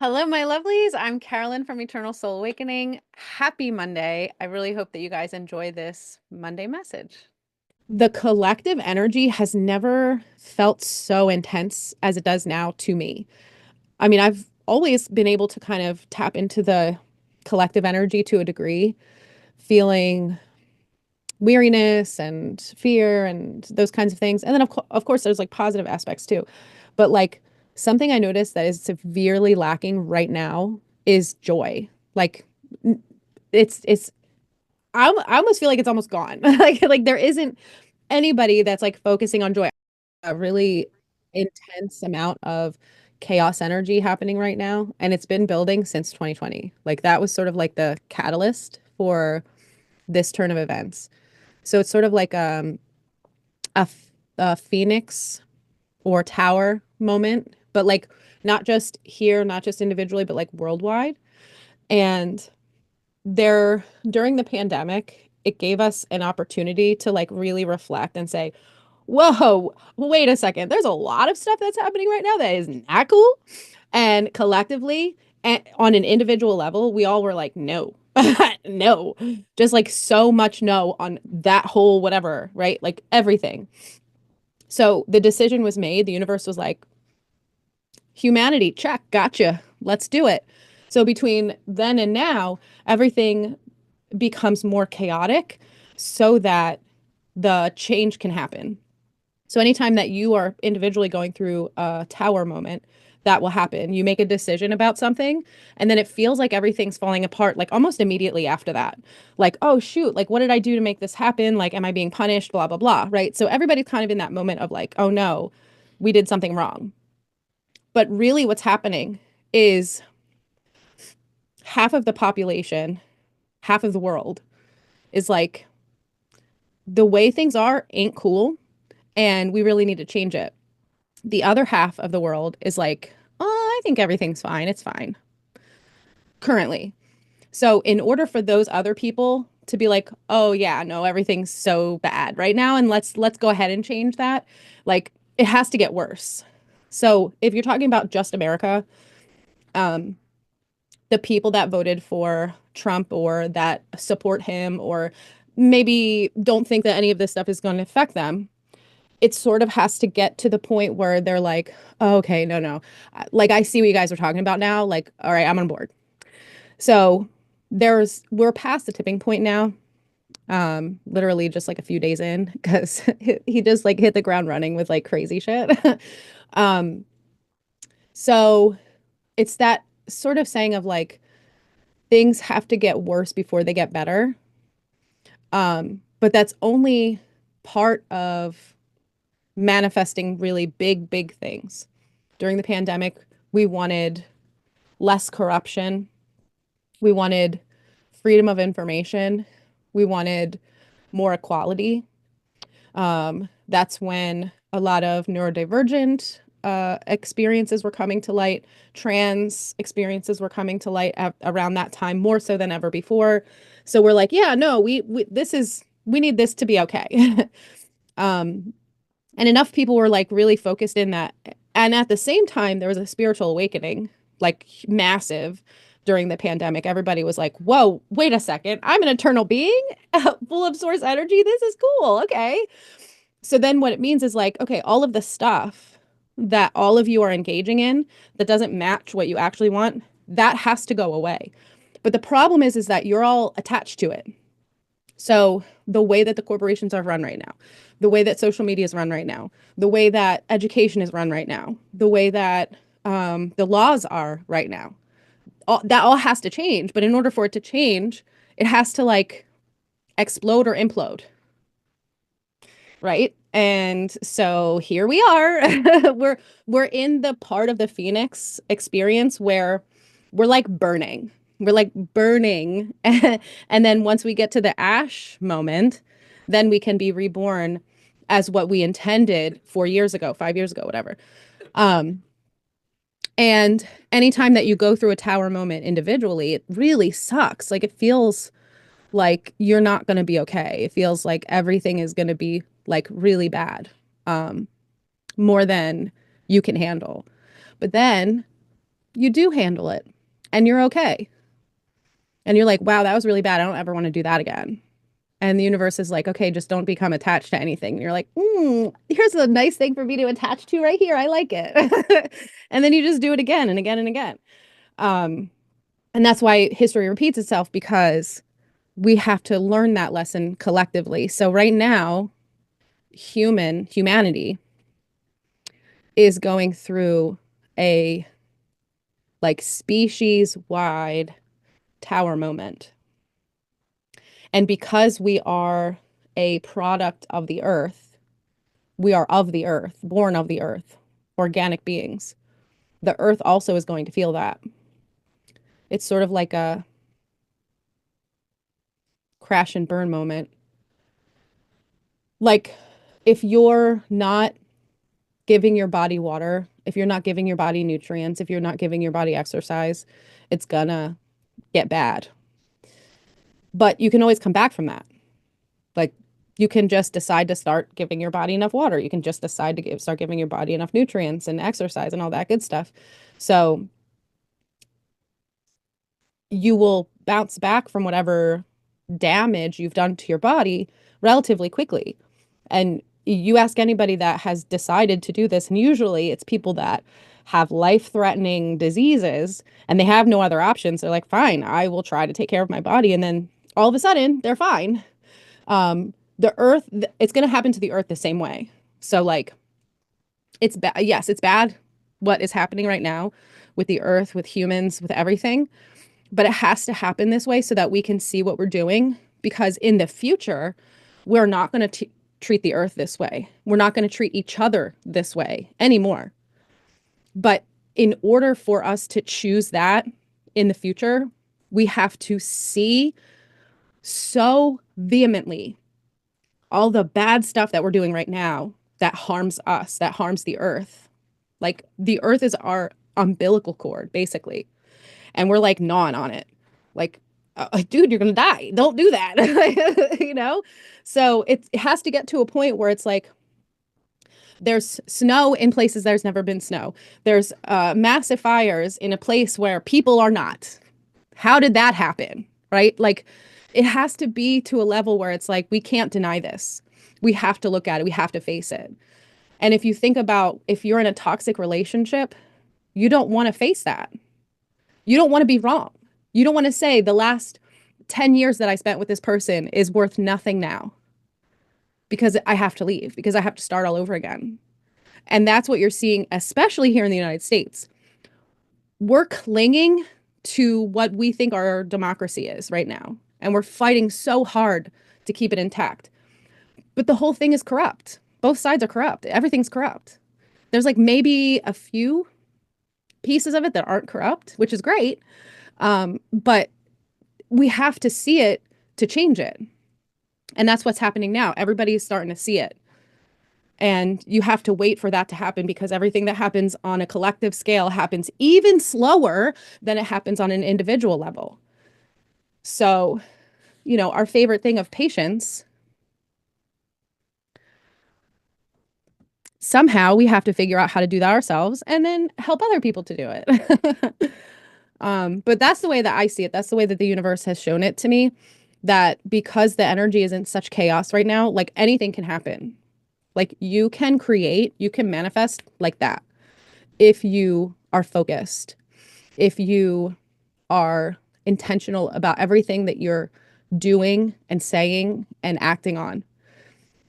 Hello, my lovelies. I'm Carolyn from Eternal Soul Awakening. Happy Monday. I really hope that you guys enjoy this Monday message. The collective energy has never felt so intense as it does now to me. I mean, I've always been able to kind of tap into the collective energy to a degree, feeling weariness and fear and those kinds of things. And then, of course, there's like positive aspects too. But like something I noticed that is severely lacking right now is joy. Like it's I almost feel like it's almost gone. Like there isn't anybody that's like focusing on joy. A really intense amount of chaos energy happening right now, and it's been building since 2020. Like that was sort of like the catalyst for this turn of events. So it's sort of like a, a phoenix or tower moment, but like not just here, not just individually, but like worldwide. And there, during the pandemic, it gave us an opportunity to like really reflect and say, whoa, wait a second. There's a lot of stuff that's happening right now that is not cool. And collectively, and on an individual level, we all were like, no, no, just like so much no on that whole whatever, right? Like everything. So the decision was made. The universe was like, humanity, check, gotcha. Let's do it. So between then and now, everything becomes more chaotic so that the change can happen. So anytime that you are individually going through a tower moment, that will happen. You make a decision about something, and then it feels like everything's falling apart, like almost immediately after that. Like, oh, shoot, like, what did I do to make this happen? Like, am I being punished? Blah, blah, blah. Right. So everybody's kind of in that moment of like, oh, no, we did something wrong. But really, what's happening is half of the population, half of the world is like, the way things are ain't cool, and we really need to change it. The other half of the world is like, oh, I think everything's fine. It's fine currently. So, in order for those other people to be like, oh yeah, no, everything's so bad right now, and let's go ahead and change that, like it has to get worse. So, if you're talking about just America, um, the people that voted for Trump or that support him or maybe don't think that any of this stuff is going to affect them, it sort of has to get to the point where they're like, oh, okay, no, no. Like I see what you guys are talking about now. Like, all right, I'm on board. So we're past the tipping point now. Literally just like a few days in because he just like hit the ground running with like crazy shit. um, so it's that sort of saying of like things have to get worse before they get better. But that's only part of manifesting really big, big things. During the pandemic, we wanted less corruption. We wanted freedom of information. We wanted more equality. That's when a lot of neurodivergent experiences were coming to light. Trans experiences were coming to light around that time more so than ever before. So we're like, yeah, no, we need this to be okay. um, and enough people were like really focused in that. And at the same time, there was a spiritual awakening, like massive during the pandemic. Everybody was like, whoa, wait a second. I'm an eternal being full of source energy. This is cool. Okay. So then what it means is like, okay, all of the stuff that all of you are engaging in that doesn't match what you actually want, that has to go away. But the problem is that you're all attached to it. So the way that the corporations are run right now, the way that social media is run right now, the way that education is run right now, the way that the laws are right now, that all has to change. But in order for it to change, it has to like explode or implode, right? And so here we are. we're in the part of the Phoenix experience where we're like burning. We're like burning. And then once we get to the ash moment, then we can be reborn as what we intended 4 years ago, 5 years ago, whatever. Um, and anytime that you go through a tower moment individually, it really sucks. Like it feels like you're not going to be okay. It feels like everything is going to be like really bad, more than you can handle. But then you do handle it and you're okay. And you're like, wow, that was really bad. I don't ever want to do that again. And the universe is like, okay, just don't become attached to anything. And you're like, here's a nice thing for me to attach to right here. I like it. And then you just do it again and again and again. Um, and that's why history repeats itself, because we have to learn that lesson collectively. So right now, humanity is going through a like species wide tower moment. And because we are a product of the earth, we are of the earth, born of the earth, organic beings. The earth also is going to feel that. It's sort of like a crash and burn moment. Like if you're not giving your body water, if you're not giving your body nutrients, if you're not giving your body exercise, it's gonna get bad. But you can always come back from that. Like you can just decide to start giving your body enough water. You can just decide to start giving your body enough nutrients and exercise and all that good stuff. So you will bounce back from whatever damage you've done to your body relatively quickly. And you ask anybody that has decided to do this, and usually it's people that have life-threatening diseases and they have no other options. They're like, fine, I will try to take care of my body. And then all of a sudden, they're fine. The earth, it's going to happen to the earth the same way. So, like, it's bad. Yes, it's bad what is happening right now with the earth, with humans, with everything. But it has to happen this way so that we can see what we're doing. Because in the future, we're not going to treat the earth this way. We're not going to treat each other this way anymore. But in order for us to choose that in the future, we have to see so vehemently all the bad stuff that we're doing right now that harms us, that harms the earth. Like the earth is our umbilical cord, basically. And we're like gnawing on it. Like, dude, you're going to die. Don't do that. You know? So it has to get to a point where it's like, there's snow in places there's never been snow. There's massive fires in a place where people are not. How did that happen? Right? Like, it has to be to a level where it's like, we can't deny this. We have to look at it. We have to face it. And if you think about if you're in a toxic relationship, you don't want to face that. You don't want to be wrong. You don't want to say the last 10 years that I spent with this person is worth nothing now because I have to leave, because I have to start all over again. And that's what you're seeing, especially here in the United States. We're clinging to what we think our democracy is right now. And we're fighting so hard to keep it intact. But the whole thing is corrupt. Both sides are corrupt. Everything's corrupt. There's like maybe a few pieces of it that aren't corrupt, which is great. But we have to see it to change it. And that's what's happening now. Everybody's starting to see it. And you have to wait for that to happen, because everything that happens on a collective scale happens even slower than it happens on an individual level. So, you know, our favorite thing of patience, somehow we have to figure out how to do that ourselves and then help other people to do it. But that's the way that I see it. That's the way that the universe has shown it to me, that because the energy is in such chaos right now, like anything can happen. Like you can create, you can manifest like that if you are focused, if you are intentional about everything that you're doing and saying and acting on.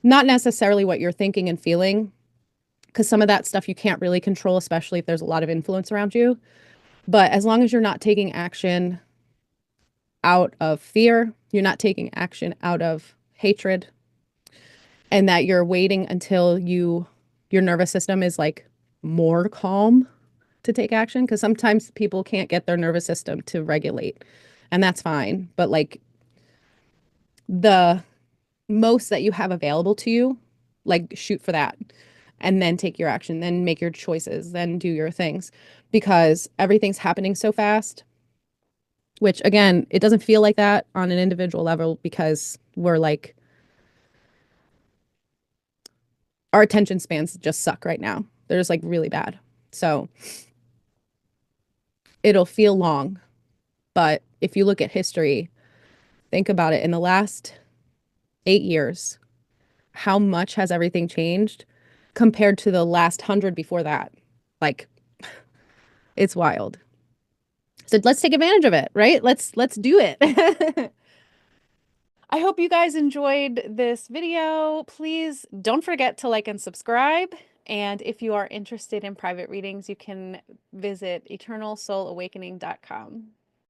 Not necessarily what you're thinking and feeling, because some of that stuff you can't really control, especially if there's a lot of influence around you. But as long as you're not taking action out of fear, you're not taking action out of hatred, and that you're waiting until your nervous system is like more calm to take action, because sometimes people can't get their nervous system to regulate, and that's fine. But like the most that you have available to you, like shoot for that, and then take your action, then make your choices, then do your things, because everything's happening so fast. Which again, it doesn't feel like that on an individual level, because we're like, our attention spans just suck right now. They're just like really bad. So it'll feel long. But if you look at history, think about it. In the last 8 years, how much has everything changed compared to the last 100 before that? Like, it's wild. So let's take advantage of it, right? Let's do it. I hope you guys enjoyed this video. Please don't forget to like and subscribe. And if you are interested in private readings, you can visit eternalsoulawakening.com.